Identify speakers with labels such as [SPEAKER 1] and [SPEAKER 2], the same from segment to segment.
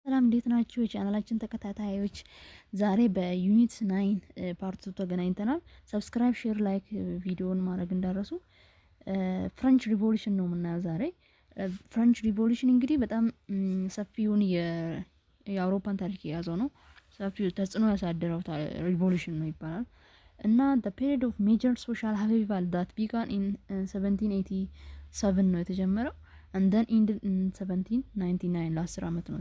[SPEAKER 1] ሰላም እንዴት ናችሁ? የቻናላችን ተከታታዮች ዛሬ በዩኒት 9 ፓርት 2 ተገናኝተናል። ሰብስክራይብ፣ ሼር፣ ላይክ ቪዲዮውን ማድረግ እንዳረሱ። ፍሬንች ሪቮሉሽን ነው የምናየው ዛሬ። ፍሬንች ሪቮሉሽን እንግዲህ በጣም ሰፊውን የአውሮፓን ታሪክ የያዘው ነው። ሰፊው ተጽዕኖ ያሳደረው ሪቮሉሽን ነው ይባላል እና the period of major social upheaval that began in 1787 ነው የተጀመረው and then ended in 1799 last አመት ነው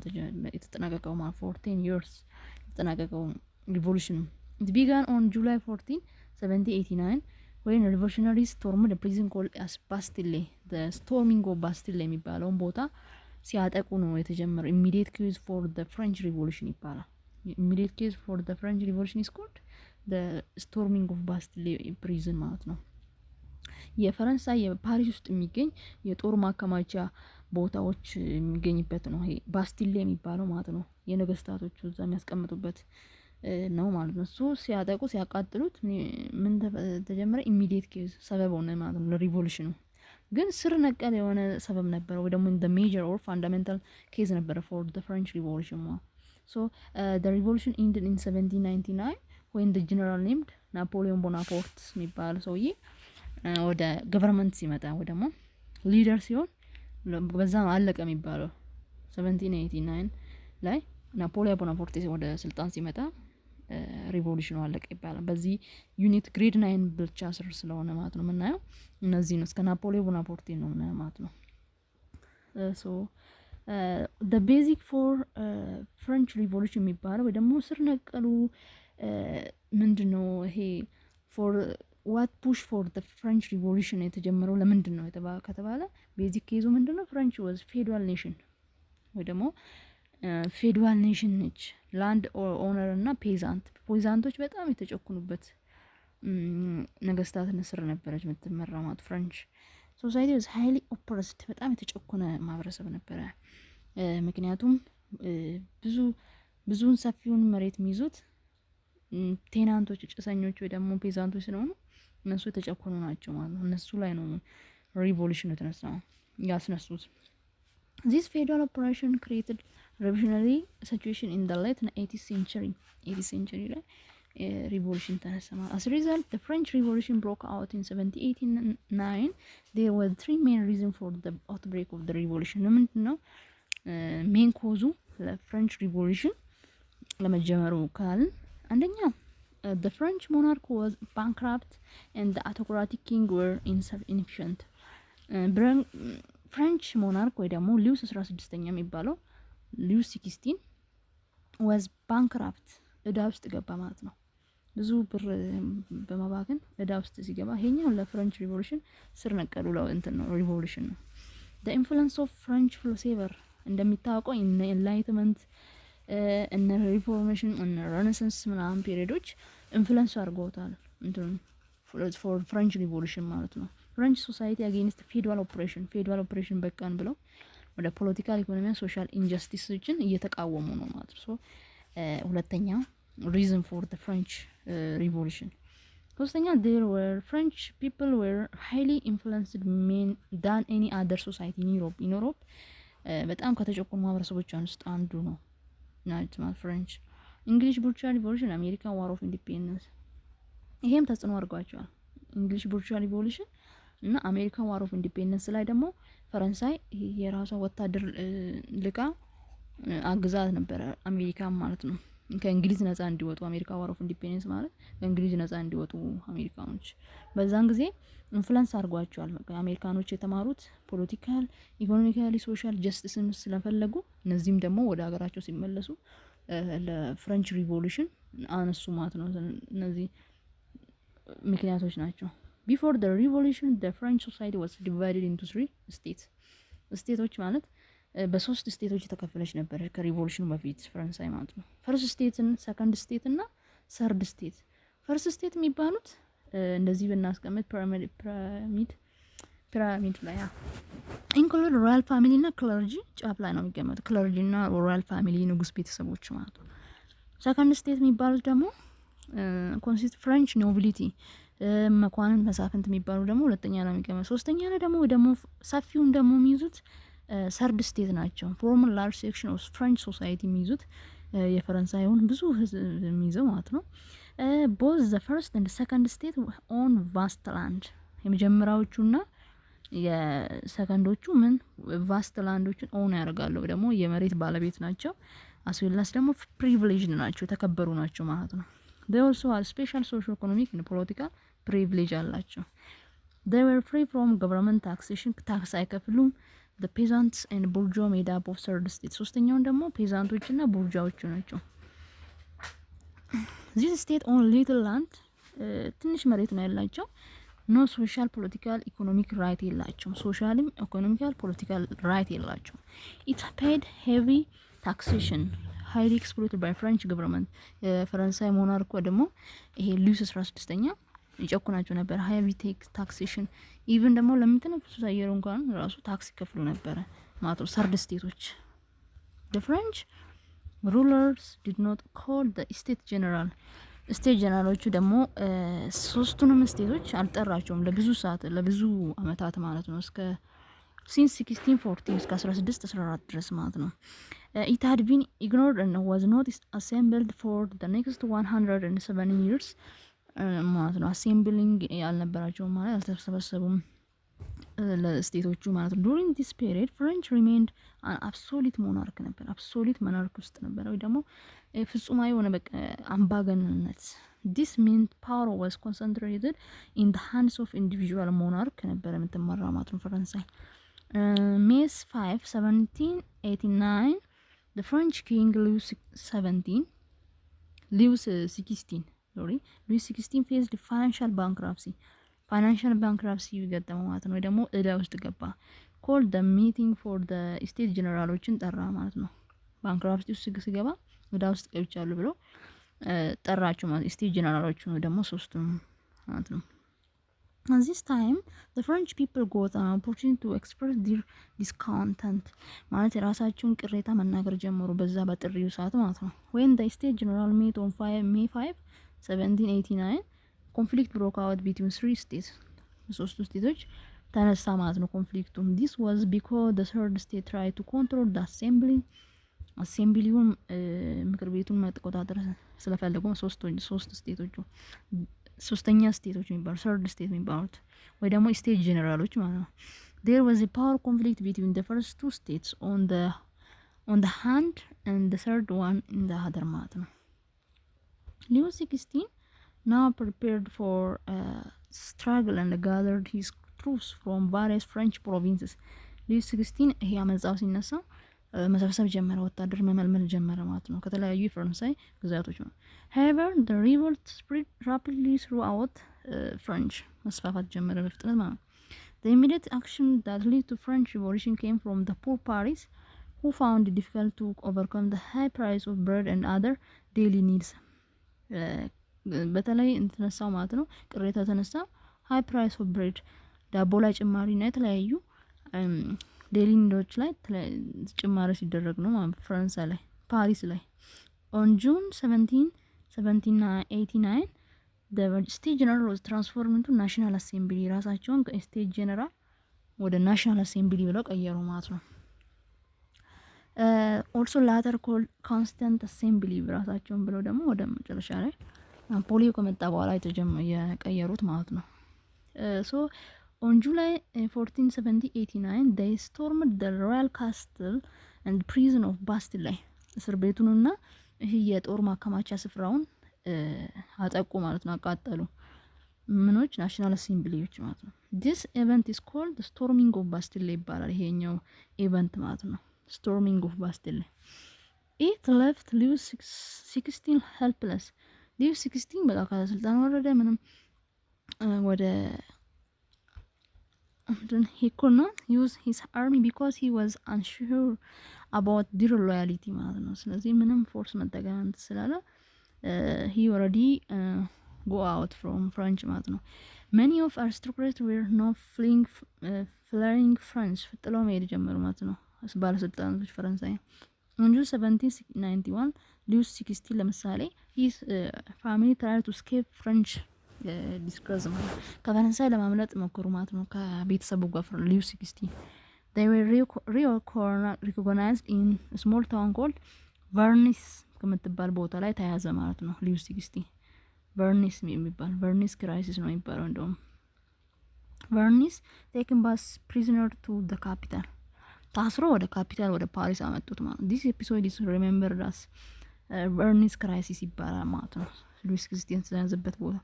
[SPEAKER 1] የተጠናቀቀው ማለት 14 years የተጠናቀቀው ሪቮሉሽን it began on July 14 1789 when revolutionaries stormed the prison called as Bastille the storming of Bastille የሚባለውን ቦታ ሲያጠቁ ነው የተጀመረው immediate cause for the French Revolution ይባላል immediate cause for the French Revolution is called the storming of Bastille prison ማለት ነው የፈረንሳይ የፓሪስ ውስጥ የሚገኝ የጦር ማከማቻ ቦታዎች የሚገኝበት ነው ይሄ ባስቲል የሚባለው ማለት ነው የነገስታቶቹ እዛ የሚያስቀምጡበት ነው ማለት ነው እሱ ሲያጠቁ ሲያቃጥሉት ምን ተጀመረ ኢሚዲየት ኬዝ ሰበብ ሆነ ማለት ነው ለሪቮሉሽኑ ግን ስር ነቀል የሆነ ሰበብ ነበር ወይ ደግሞ the major or fundamental case ነበር for the French Revolution so the revolution ended in 1799 when the general named Napoleon Bonaparte የሚባል ሰውዬ ወደ ገቨርንመንት ሲመጣ ወይ ደግሞ ሊደር ሲሆን በዛ አለቀ የሚባለው 1789 ላይ ናፖሊዮን ቦናፓርቴ ወደ ስልጣን ሲመጣ ሪቮሉሽኑ አለቀ ይባላል በዚህ ዩኒት ግሬድ 9 ብቻ ስር ስለሆነ ማለት ነው የምናየው እነዚህ ነው እስከ ናፖሊዮን ቦናፓርቴ ነው የምናየው ማለት ነው so the basic for French Revolution የሚባለው ወይ ደግሞ ስር ነቀሉ ምንድነው ይሄ for what push for the French Revolution የተጀመረው ለምንድን ነው ከተባለ ቤዚክ ኬዙ ምንድነው ፍሬንች was feudal nation ወይ ደግሞ feudal nation ነች ላንድ ኦነር እና ፔዛንቶች በጣም የተጨኩኑበት ነገስታት ስር ነበረች የምትመራው ማለት ፍሬንች ሶሳይቲ was highly oppressed በጣም የተጨኩነ ማህበረሰብ ነበረ ምክንያቱም ብዙውን ሰፊውን መሬት የሚይዙት ቴናንቶች ጭሰኞች ወይ ደግሞ ፔዛንቶች ስለሆኑ እነሱ የተጨቆኑ ናቸው ማለት ነው እነሱ ላይ ነው ሪቮሉሽኑ የተነሳው ያስነሱት this feudal operation created revolutionary situation in the late 18th century ላይ revolution ተነሳ as a result the French Revolution broke out in 1789 there were three main reasons for the outbreak of the revolution ምንድነው ሜን ኮዙ ለፍሬንች ሪቮሉሽን ለመጀመሩ ካልን አንደኛ the French monarch was bankrupt and the autocratic king were inefficient French monarch ወይ ደግሞ ሉዊስ 16ኛ የሚባለው ሉዊስ 16 was bankrupt እዳ ውስጥ ገባ ማለት ነው ብዙ ብር በመባከን እዳ ውስጥ ሲገባ ይሄኛው ለፍሬንች ሪቮሉሽን ስር ነቀሉ እንትን ነው ሪቮሉሽን ነው the influence of French philosopher እንደሚታወቀው enlightenment እነ ሪፎርሜሽን እነ ሬኔሳንስ ምናምን ፔሪዶች ኢንፍሉዌንስ አድርገውታል እንትን ፎር ፍሬንች ሪቮሉሽን ማለት ነው ፍሬንች ሶሳይቲ አጌንስት ፌደራል ኦፕሬሽን በቃን ብለው ወደ ፖለቲካል ኢኮኖሚ ሶሻል ኢንጀስቲስዎችን እየተቃወሙ ነው ማለት ነው ሁለተኛ ሪዝን ፎር the French Revolution ሶስተኛ there were French people were highly influenced men than any other society in Europe በጣም ከተጨቆኑ ማህበረሰቦች ውስጥ አንዱ ነው ናይት ማለት ፍሬንች እንግሊሽ ቡርቹዋ ሪቮሉሽን አሜሪካን ዋር ኦፍ ኢንዲፔንደንስ ይሄም ተጽዕኖ አድርጓቸዋል እንግሊሽ ቡርቹዋ ሪቮሉሽን እና አሜሪካን ዋር ኦፍ ኢንዲፔንደንስ ላይ ደግሞ ፈረንሳይ የራሷ ወታደር ልቃ አግዛት ነበር አሜሪካን ማለት ነው ከእንግሊዝ ነፃ እንዲወጡ አሜሪካ ዋር ኦፍ ኢንዲፔንደንስ ማለት ከእንግሊዝ ነፃ እንዲወጡ አሜሪካኖች በዛን ጊዜ ኢንፍሉዌንስ አድርጓቸዋል አሜሪካኖች የተማሩት ፖለቲካል ኢኮኖሚካሊ ሶሻል ጀስቲስን ስለፈለጉ እነዚህም ደግሞ ወደ ሀገራቸው ሲመለሱ ለፍሬንች ሪቮሉሽን አነሱ ማለት ነው እነዚህ ምክንያቶች ናቸው before the revolution the French society was divided into three ስቴቶች ማለት በሶስት ስቴቶች ተከፈለች ነበር ከሪቮሉሽኑ በፊት ፈረንሳይ ማለት ነው ፈርስት ስቴት እና ሰከንድ ስቴት እና ሰርድ ስቴት ፈርስት ስቴት የሚባሉት እንደዚህ ብናስቀምጥ ፒራሚድ ላይ ኢንክሉድ ሮያል ፋሚሊ እና ክለርጂ ጫፍ ላይ ነው የሚገመቱ ክለርጂ እና ሮያል ፋሚሊ ንጉስ ቤተሰቦች ማለት ነው ሰከንድ ስቴት የሚባሉት ደግሞ ኮንሲስት ፍሬንች ኖቢሊቲ መኳንንት መሳፍንት የሚባሉ ደግሞ ሁለተኛ ላይ የሚገመቱ ሶስተኛ ላይ ደግሞ ሰፊውን ደግሞ የሚይዙት ሰርድ ስቴት ናቸው። ፎርም ላርጅ ሴክሽን ኦፍ ፍሬንች ሶሳይቲ የሚይዙት የፈረንሳይውን ብዙ ህዝብ የሚይዘው ማለት ነው። ቦዝ ዘ ፈርስት ኤንድ ሰከንድ ስቴት ኦን ቫስት ላንድ የመጀመሪያዎቹና የሰከንዶቹ ምን ቫስት ላንዶችን ኦን ያደርጋሉ ደግሞ የመሬት ባለቤት ናቸው። አስዌላስ ደግሞ ፕሪቪሌጅድ ናቸው የተከበሩ ናቸው ማለት ነው። they also have special social economic and political privilege አላቸው። they were free from government taxation ታክስ አይከፍሉም። the peasants and bourgeois made up of third state ሶስተኛውን ደግሞ ፔዛንቶችና ቡርጃዎቹ ናቸው። this state own little land ትንሽ መሬት ነው ያላቸው። ኖ ሶሻል ፖለቲካል ኢኮኖሚክ ራይት የላቸውም። ሶሻልም ኢኮኖሚካል ፖለቲካል ራይት የላቸውም። ኢት ፔድ ሄቪ ታክሴሽን ሃይሊ ኤክስፕሎይትድ ባይ ፍሬንች ገቨርንመንት የፈረንሳይ ሞናርኮ ደግሞ ይሄ ሉዊስ 16ኛ ይጨቁናቸው ነበር። ሃይሊ ታክሴሽን ኢቭን ደግሞ ለምትነፍሱ አየሩ እንኳን ራሱ ታክስ ይከፍሉ ነበር ማለት ነው። ሰርድ ስቴቶች the French rulers did not call the state general ስቴት ጀነራሎቹ ደግሞ ሶስቱንም ስቴቶች አልጠራቸውም ለብዙ ሰዓት ለብዙ አመታት ማለት ነው። እስከ since 1614 እስከ 1614 ድረስ ማለት ነው። it had been ignored and was not assembled for the next 107 years ማለት ነው። አሴምብሊንግ ያልነበራቸው ማለት አልተሰበሰቡም ለስቴቶቹ ማለት ነው። during this period French remained an absolute monarch ነበር። absolute monarch ውስጥ ነበር ወይ ደግሞ ፍጹማዊ የሆነ በቃ አምባገነንነት this meant power was concentrated in the hands of individual monarch ነበር የምትመራ ማለት ነው ፈረንሳይ። May 5 1789 the French king Louis 16 faced financial bankruptcy ይገጠመው ማለት ነው። ደግሞ እዳ ውስጥ ገባ። called the meeting for the state generalዎችን ጠራ ማለት ነው። ባንክራፕሲ ውስጥ ሲገባ እዳ ውስጥ ገብቻለሁ ብሎ ጠራቸው ማለት ስቴት ጀነራሎቹ ነው ደግሞ ሶስቱም ማለት ነው። at this time the French people got an opportunity to express their discontent ማለት የራሳቸውን ቅሬታ መናገር ጀመሩ በዛ በጥሪው ሰዓት ማለት ነው። when the state general met on May 5 1789 conflict broke out between three states ሶስቱ ስቴቶች ተነሳ ማለት ነው ኮንፍሊክቱ። this was because the third state tried to control the አሴምብሊውን ምክር ቤቱን መቆጣጠር ስለፈለጉ ሶስት ስቴቶቹ ሶስተኛ ስቴቶች የሚባሉ ሰርድ ስቴት የሚባሉት ወይ ደግሞ ስቴት ጀነራሎች ማለት ነው። there was a power conflict between the first two states on the hand and the third one in the other ማለት ነው። Louis 16 now prepared for struggle and gathered his troops from various French provinces. Louis 16 ይሄ አመጻው ሲነሳ መሰብሰብ ጀመረ፣ ወታደር መመልመል ጀመረ ማለት ነው ከተለያዩ የፈረንሳይ ግዛቶች ነው። however the revolt spread rapidly throughout French መስፋፋት ጀመረ በፍጥነት ማለት ነው። the immediate action that led to French revolution came from the poor Paris who found it difficult to overcome the high price of bread and other daily needs በተለይ እንትነሳው ማለት ነው ቅሬታ ተነሳ high price of bread ዳቦ ላይ ጭማሪና የተለያዩ ዴሊ ኒዶች ላይ ጭማሪ ሲደረግ ነው ማለት ፈረንሳይ ላይ ፓሪስ ላይ on June 17 1789 the state general was transformed into national assembly ራሳቸውን ከስቴት ጀነራል ወደ ናሽናል አሴምብሊ ብለው ቀየሩ ማለት ነው። also later called constant assembly ራሳቸውን ብለው ደግሞ ወደ መጨረሻ ላይ ናፖሊዮ ከመጣ በኋላ የቀየሩት ማለት ነው። so on July 14 1789 they stormed the royal castle and prison of Bastille እስር ቤቱንና ይሄ የጦር ማከማቻ ስፍራውን አጠቁ ማለት ነው አቃጠሉ። ምኖች ናሽናል አሴምብሊዎች ማለት ነው። this event is called the storming of Bastille ይባላል ይሄኛው ኢቨንት ማለት ነው storming of Bastille. it left Louis 16 helpless. Louis 16 በቃ ከስልጣን ወረደ ምንም ወደ he could not use his army because he was unsure about their loyalty ማለት ነው። ስለዚህ ምንም ፎርስ መጠቀም ስላለ he already go out from French ማለት ነው። many of aristocrats were now fleeing France ፍጥለው መሄድ ጀመሩ ማለት ነው ባለስልጣናቶች ፈረንሳይ። on June 1791 Louis 16 ለምሳሌ his family tried to escape French disgrace ከፈረንሳይ ለማምለጥ ሞከሩ ማለት ነው ከቤተሰቡ ጋር Louis 16 they were recognized in a small town called ቨርኒስ ከምትባል ቦታ ላይ ተያዘ ማለት ነው። ሊው 16 ቨርኒስ የሚባል ቨርኒስ ክራይሲስ ነው የሚባለው። እንደውም ቨርኒስ taken by prisoner to the capital ታስሮ ወደ ካፒታል ወደ ፓሪስ አመጡት ማለት ነው። this episode is remembered as ቨርኒስ ክራይሲስ ይባላል ማለት ነው። ሊው 16 የተያዘበት ቦታ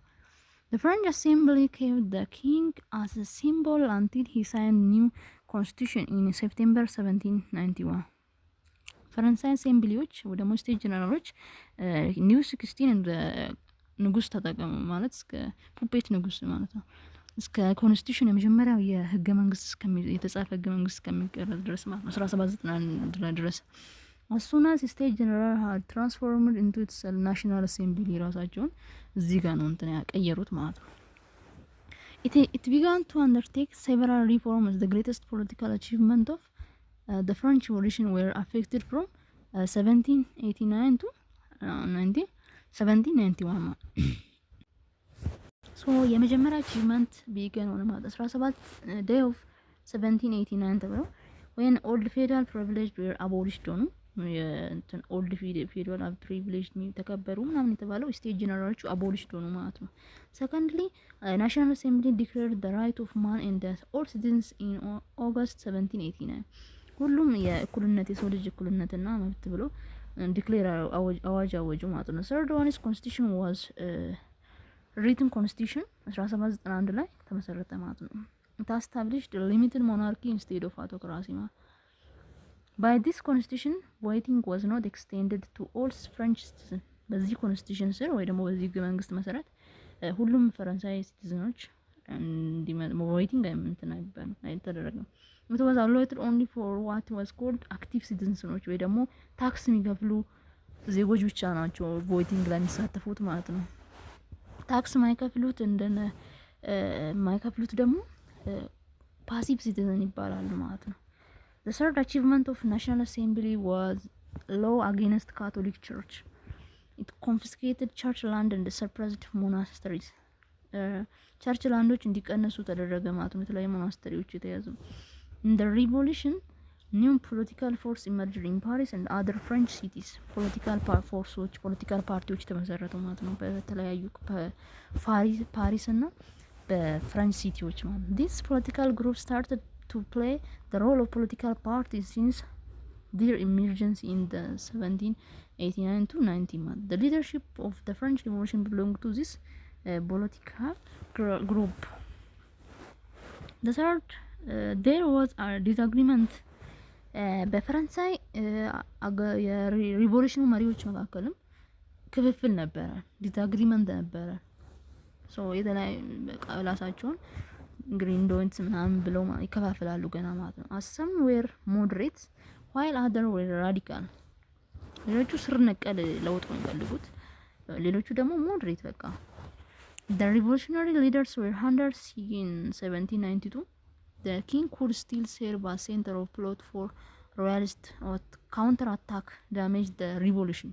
[SPEAKER 1] The French Assembly kept the king as a symbol until he signed new constitution in September 1791. ፈረንሳይ አሴምብሊዎች ወደ ደግሞ ስቴት ጀነራሎች ኒው 16 እንደ ንጉስ ተጠቀሙ ማለት እስከ ፑፔት ንጉስ ማለት ነው። እስከ ኮንስቲቱሽን የመጀመሪያው የህገ መንግስት የተጻፈ ህገ መንግስት እስከሚቀረጽ ድረስ ማለት ነው 1791 ድረስ as soon as state general had transformed into its national assembly ራሳቸውን እዚህ ጋር ነው እንትን ያቀየሩት ማለት ነው። It began to undertake several reforms. The greatest political achievement of the French Revolution were affected from 1789 to 1791. So የመጀመሪያ achievement ቢገን ሆነ ማለት 17 day of 1789 ተብሎ when old feudal privileges were abolished ሆኑ የእንትን old feudal privileges ተከበሩ ምናምን የተባለው ስቴት ጀነራሎቹ abolished ሆኑ ማለት ነው። Secondly, National Assembly declared the right of man and all citizens in August 1789. ሁሉም የእኩልነት የሰው ልጅ እኩልነትና መብት ብሎ ዲክሌር አዋጅ አወጁ ማለት ነው። Third one is constitution was written constitution 1791 ላይ ተመሰረተ ማለት ነው። It established a limited monarchy instead of autocracy. By this constitution voting was not extended to all French citizens. በዚህ ኮንስቲቱሽን ስር ወይ ደግሞ በዚህ ህገ መንግስት መሰረት ሁሉም ፈረንሳይ ሲቲዝኖች voting አይተደረገም። It was allotted only for what was called active citizens ወይ ደግሞ ታክስ የሚከፍሉ ዜጎች ብቻ ናቸው voting ላይ የሚሳተፉት ማለት ነው። ታክስ ማይከፍሉት ማይከፍሉት ደግሞ ፓሲቭ ሲቲዝን ይባላሉ ማለት ነው። The third achievement of National Assembly was law against Catholic Church. It confiscated church land and suppressed monasteries. ቸርች ላንዶች እንዲቀነሱ ተደረገ ማለት ነው። የተለያዩ ሞናስተሪዎች የተያዙ In the revolution, new political force emerged in Paris and other French cities. political parties ተመሰረቱ ማለት ነው በተለያዩ ፓሪስ እና በፍሬንች ሲቲዎች ማለት ነው። This political group started to play the role of political parties since their emergence in the 1789 to 90. The leadership of the French Revolution belonged to this political group. The third, there was a disagreement በፈረንሳይ የሪቮሉሽኑ መሪዎች መካከልም ክፍፍል ነበረ፣ ዲስአግሪመንት ነበረ። ሶ የተለያዩ ቃላሳቸውን ግሪንዶንስ ምናምን ብለው ይከፋፍላሉ ገና ማለት ነው። some were moderate while others were radical. ሌሎቹ ስር ነቀል ለውጥ ነው የሚፈልጉት፣ ሌሎቹ ደግሞ ሞዴሬት በቃ። The revolutionary leaders were under siege in 1792. The king could still serve as center of plot for royalist counter attack damaged the revolution.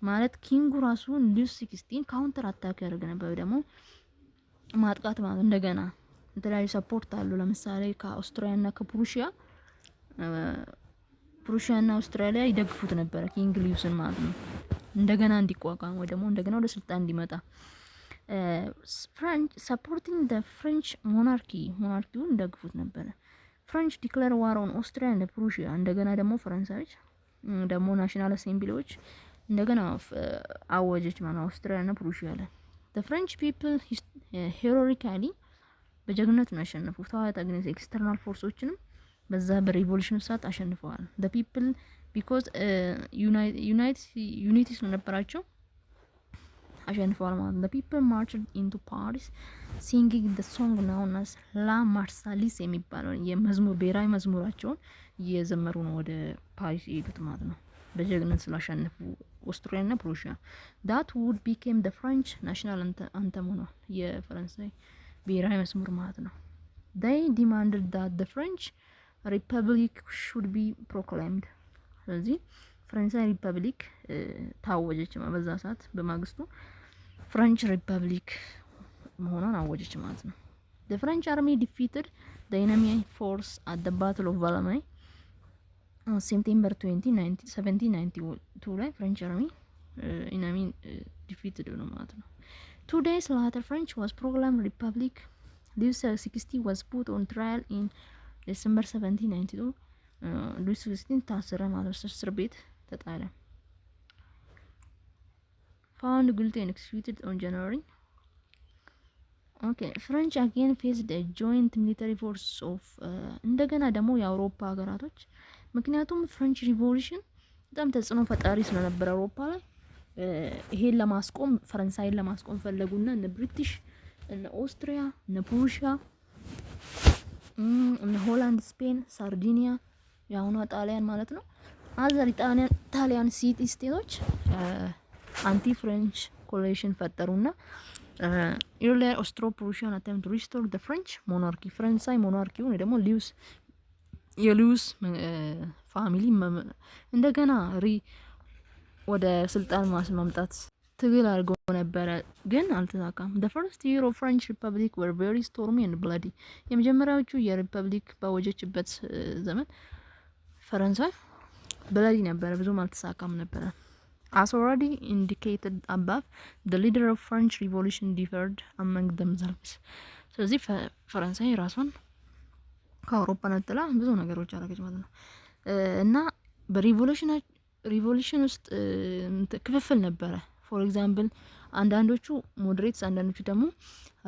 [SPEAKER 1] ማለት ኪንጉ ራሱ ሉዊስ 16 ካውንተር አታክ ያደርግ ነበር ደግሞ ማጥቃት ማለት እንደገና የተለያዩ ሰፖርት አሉ። ለምሳሌ ከአውስትራሊያ እና ከፕሩሺያ እና አውስትራሊያ ይደግፉት ነበር ኪንግ ሉዊስን ማለት ነው እንደገና እንዲቋቋም ወይ ደግሞ እንደገና ወደ ስልጣን እንዲመጣ። French supporting the French monarchyውን ደግፉት ነበር። French declare war on Austria and Prussia. እንደገና ደግሞ ፈረንሳዮች ደግሞ ናሽናል አሴምብሊዎች እንደገና አወጀች ማለት አውስትሪያ እና ፕሩሺያ ላይ። The French people heroically በጀግንነት ነው ያሸነፉት። ታዋቂ አግኔስ ኤክስተርናል ፎርሶችንም በዛ በሪቮሉሽን ሰዓት አሸንፈዋል። The people because ዩኒቲ ስለነበራቸው አሸንፈዋል ማለት ነው። The people marched into Paris singing the song known as La Marseillaise የሚባለው የመዝሙር ብሔራዊ መዝሙራቸውን እየዘመሩ ነው ወደ ፓሪስ የሄዱት ማለት ነው በጀግንነት ስላሸነፉ ኦስትሪያ እና ፕሩሺያ። That would became the French national anthem ሆኗል የፈረንሳይ ብሔራዊ መዝሙር ማለት ነው። They demanded that the French Republic should be proclaimed. ስለዚህ ፈረንሳይ ሪፐብሊክ ታወጀች በዛ ሰዓት በማግስቱ ፍሬንች ሪፐብሊክ መሆኗን አወጀች ማለት ነው። The French army defeated the enemy force at the Battle of Valmy on September 20, 1792 ላይ French army enemy defeated ነው ማለት ነው። 2 days later French was proclaimed republic. Louis XVI was put on trial in December 1792. Louis XVI ታሰረ ማለት ነው። እስር ቤት ተጣለ። Found guilty and executed on January. Okay, French again faced a joint military force of እንደገና ደግሞ የአውሮፓ ሀገራቶች ምክንያቱም ፍሬንች ሪቮሉሽን በጣም ተጽዕኖ ፈጣሪ ስለነበረ አውሮፓ ላይ ይሄን ለማስቆም ፈረንሳይን ለማስቆም ፈለጉና እነ ብሪቲሽ እነ ኦስትሪያ እነ ፕሩሺያ እነ ሆላንድ ስፔን ሳርዲኒያ ያሁኗ ጣሊያን ማለት ነው አዘር ጣሊያን ሲቲ ስቴቶች አንቲ ፍሬንች ኮalition ፈጠሩና earlier Austro-Prussian attempt to restore the French monarchy ፈረንሳይ ሞናርኪውን ደግሞ የሉዊስ ፋሚሊ እንደገና ወደ ስልጣን ማምጣት ትግል አድርገው ነበረ ግን አልተሳካም። the first year of French Republic were very stormy and bloody የመጀመሪያዎቹ የሪፐብሊክ ባወጀችበት ዘመን ፈረንሳይ ብለዲ ነበረ ብዙም አልተሳካም ነበረ። As already indicated above, the leader of French Revolution differed among themselves. ስለዚህ ፈረንሳይ ራሷን ከአውሮፓ ነጥላ ብዙ ነገሮች አደረገች ማለት ነው እና በሪቮሉሽን ውስጥ ክፍፍል ነበረ። ፎር ኤግዛምፕል አንዳንዶቹ ሞዴሬትስ አንዳንዶቹ ደግሞ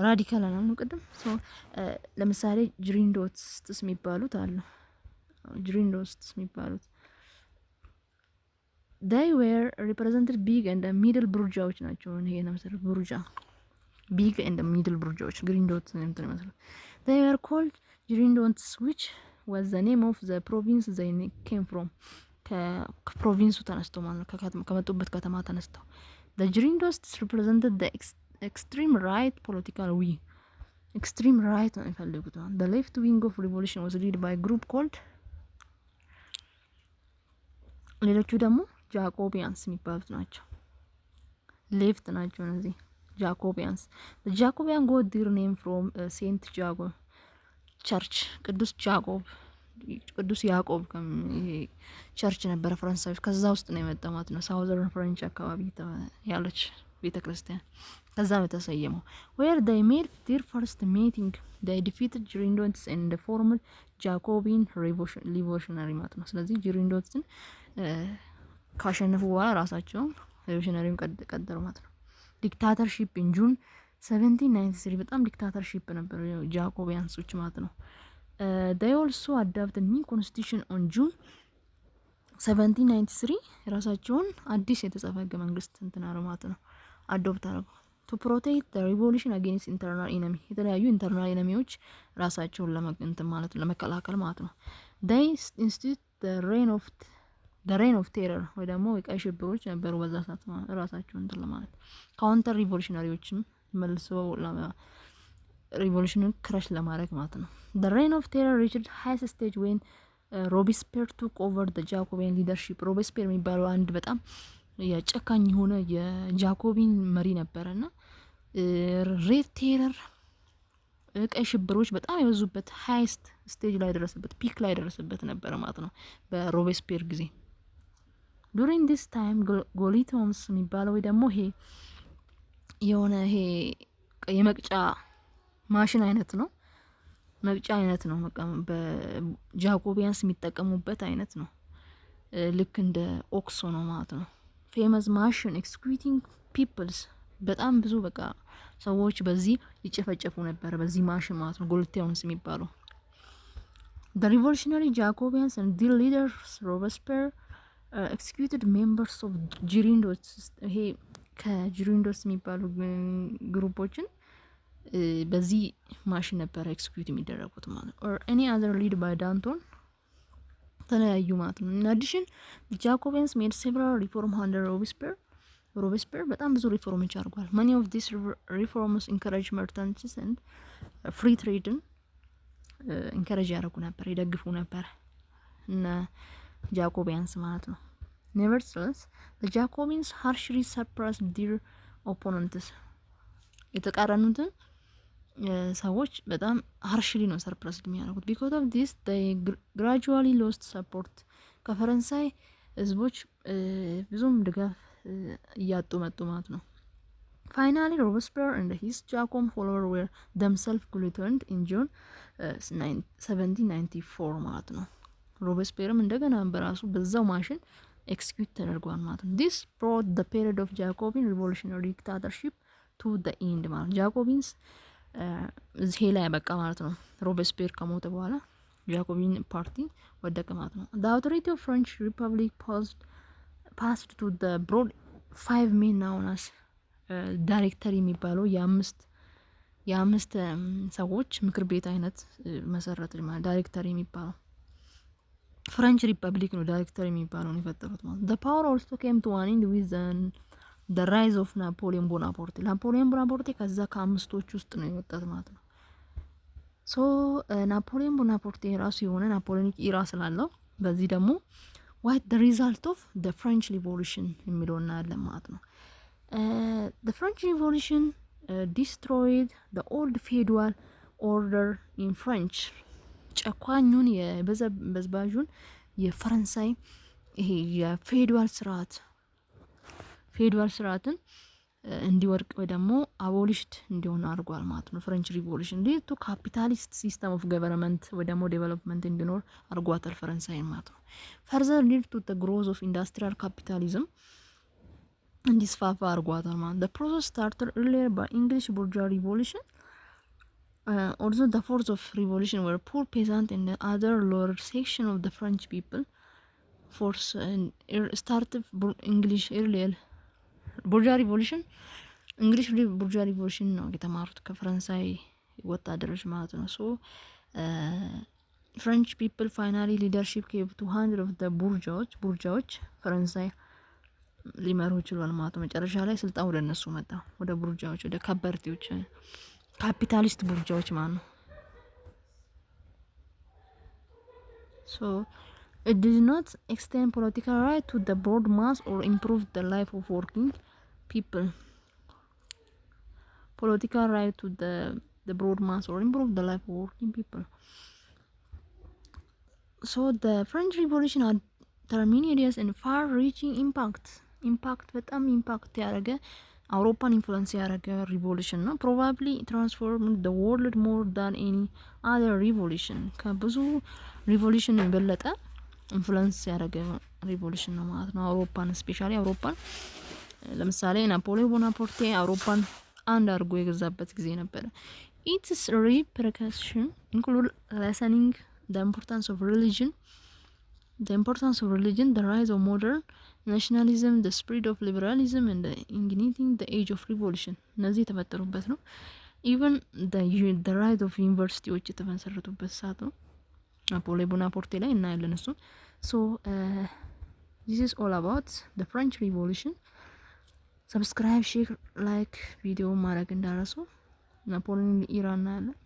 [SPEAKER 1] ራዲካል አናሉ ቅድም ለምሳሌ ጅሪንዶትስ የሚባሉት አሉ። ጅሪንዶትስ የሚባሉት they were represented big and middle bourgeois ናቸው። ይሄ ነው መሰረት ቡርጃ big and middle bourgeois green dot እንትን መሰረት they were called Girondots which was the name of the province they came from ከፕሮቪንሱ ተነስተው ማለት ከመጡበት ከተማ ተነስተው the Girondots represented the extreme right political wing extreme right ነው የሚፈልጉት the left wing of revolution was led by a group called ሌሎቹ ደግሞ ጃኮቢያንስ የሚባሉት ናቸው። ሌፍት ናቸው እነዚህ ጃኮቢያንስ the Jacobian got their name from Saint Jacob ቸርች ቅዱስ ያዕቆብ ቸርች ነበረ ፈረንሳዮች ከዛ ውስጥ ነው የመጣው ማለት ነው። ሳውዘርን ፍሬንች አካባቢ ያለች ቤተክርስቲያን ከዛ በተሰየመው where they made their first meeting they defeated Girondots and formed Jacobin revolutionary ማለት ነው። ስለዚህ ጂሪንዶትስን ካሸነፉ በኋላ ራሳቸው ሪቮሉሽነሪውን ቀጠሩ ማለት ነው። ዲክታተርሺፕ ኢን ጁን 1793 በጣም ዲክታተርሺፕ ነበር ጃኮቢያንሶች ማለት ነው። they also adopted new constitution on June 1793 ራሳቸውን አዲስ የተጻፈ ህገ መንግስት እንትን አረ ማለት ነው አዶፕት አረጉ to protect the revolution against internal enemy የተለያዩ ኢንተርናል ኤነሚዎች ራሳቸውን ማለት ለመከላከል ማለት ነው። they instituted the reign of terror ወይ ደግሞ የቀይ ሽብሮች ነበሩ በዛ ሰዓት ራሳቸውን እንትን ለማለት ካውንተር ሪቮሉሽነሪዎችም መልሰው ሪቮሉሽኑን ክራሽ ለማድረግ ማለት ነው። the reign of terror reached highest stage when Robespierre took over the Jacobin leadership ሮቤስፒየር የሚባለው አንድ በጣም የጨካኝ የሆነ የጃኮቢን መሪ ነበርና ሬድ ቴረር ቀይ ሽብሮች በጣም የበዙበት ሃይስት ስቴጅ ላይ ደረሰበት ፒክ ላይ ደረሰበት ነበር ማለት ነው በሮቤስፒየር ጊዜ። during this time ጎሊቶንስ የሚባለው ወይ ደግሞ ይሄ የሆነ ይሄ የመቅጫ ማሽን አይነት ነው መቅጫ አይነት ነው በጃኮቢያንስ የሚጠቀሙበት አይነት ነው ልክ እንደ ኦክሶ ነው ማለት ነው። ፌመስ ማሽን ኤክስኪዩቲንግ ፒፕልስ በጣም ብዙ በቃ ሰዎች በዚህ ይጨፈጨፉ ነበር በዚህ ማሽን ማለት ነው ጎልቴውንስ የሚባለው። the revolutionary Jacobians and their leaders Robespierre executed members of Girondots ይሄ ከጂሪንዶስ የሚባሉ ግሩፖችን በዚህ ማሽን ነበር ኤክስኪዩት የሚደረጉት ማለት or any other lead by Danton ተለያዩ ማለት ነው። in addition the Jacobians made several reforms under Robespierre በጣም ብዙ ሪፎርሞች አድርጓል። many of these reforms encouraged merchants and free trade ኢንከሬጅ ያደርጉ ነበር ይደግፉ ነበር እና ጃኮቢያንስ ማለት ነው። nevertheless the Jacobins harshly suppressed their opponents የተቃረኑትን ሰዎች በጣም ሃርሽሊ ነው ሰርፕረስ የሚያደርጉት። ቢኮዝ ኦፍ ዲስ they gradually lost support ከፈረንሳይ ህዝቦች ብዙም ድጋፍ እያጡ መጡ ማለት ነው። Finally, Robespierre and his Jacobin followers were themselves guillotined in June 1794 ማለት ነው። ሮቤስፔርም እንደገና በራሱ በዛው ማሽን ኤክስኪዩት ተደርጓል ማለት ነው። This brought the period of Jacobin revolutionary dictatorship to the end ማለት ነው። ጃኮቢንስ እዚህ ላይ ያበቃ ማለት ነው። ሮቤስፔር ከሞተ በኋላ ጃኮቢን ፓርቲ ወደቀ ማለት ነው። The authority of French Republic passed to the broad five men known as ዳይሬክተር የሚባለው የአምስት ሰዎች ምክር ቤት አይነት መሰረት ማለት ዳይሬክተር የሚባለው ፍሬንች ሪፐብሊክ ነው። ዳይሬክተር የሚባለው ነው የፈጠሩት ማለት the power also came to an end with the rise of ናፖሊዮን ቦናፖርቴ ከዛ ከአምስቶች ውስጥ ነው የወጣት ማለት ነው። ሶ ናፖሊዮን ቦናፖርቴ ራሱ የሆነ ናፖሊዮኒክ ኢራ ስላለው በዚህ ደግሞ what the result of the French Revolution የሚለው እናያለን ማለት ነው። The French Revolution destroyed the old feudal order in French ጨቋኙን የበዝባዡን የፈረንሳይ ይሄ የፌዱዋል ስርዓትን እንዲወርቅ ወይ ደግሞ አቦሊሽድ እንዲሆን አድርጓል ማለት ነው። ፍሬንች ሪቮሉሽን ሊድ ቱ ካፒታሊስት ሲስተም ኦፍ ገቨርንመንት ወይ ደግሞ ዴቨሎፕመንት እንዲኖር አድርጓታል ፈረንሳይ ማለት ነው። ፈርዘር ሊድ ቱ ዘ ግሮዝ ኦፍ ኢንዱስትሪያል ካፒታሊዝም እንዲስፋፋ አድርጓታል ማለት ነው። the process started earlier by English bourgeois revolution although the force of revolution were poor peasant and the other lower section of the French people force started English earlier bourgeois revolution English bourgeois revolution ነው የተማሩት ከፈረንሳይ ወታደሮች ማለት ነው። so French people finally leadership gave to hand of the bourgeois ፈረንሳይ ሊመሩ ይችላል ማለት ነው። መጨረሻ ላይ ስልጣን ወደ እነሱ መጣ፣ ወደ ቡርጃዎች፣ ወደ ካበርቲዎች፣ ካፒታሊስት ቡርጃዎች ማለት ነው። so it did not extend political right to the broad mass or improve the life of working people. Political right to the broad mass or improve the life of working people. So the French Revolution had tremendous and far-reaching impact በጣም ኢምፓክት ያደረገ አውሮፓን ኢንፍሉዌንስ ያደረገ ሪቮሉሽን ነው። ፕሮባብሊ ትራንስፎርም the world more than any other revolution ከብዙ ሪቮሉሽን የበለጠ ኢንፍሉዌንስ ያደረገ ሪቮሉሽን ነው ማለት ነው። አውሮፓን ስፔሻሊ አውሮፓን ለምሳሌ ናፖሊዮን ቦናፖርቴ አውሮፓን አንድ አድርጎ የገዛበት ጊዜ ነበረ። its repercussion include lessening the importance of religion, the rise of modern nationalism, the spread of liberalism and igniting the age of revolution እነዚህ የተፈጠሩበት ነው። even the rise of ዩኒቨርሲቲዎች የተመሰረቱበት ሰዓት ነው። ናፖሊዮን ቦናፖርቴ ላይ እናያለን እሱን። so this is all about the French Revolution. ሰብስክራይብ፣ ሼር፣ ላይክ ቪዲዮ ማድረግ እንዳረሱ። ናፖሊዮን ኢራ እናያለን።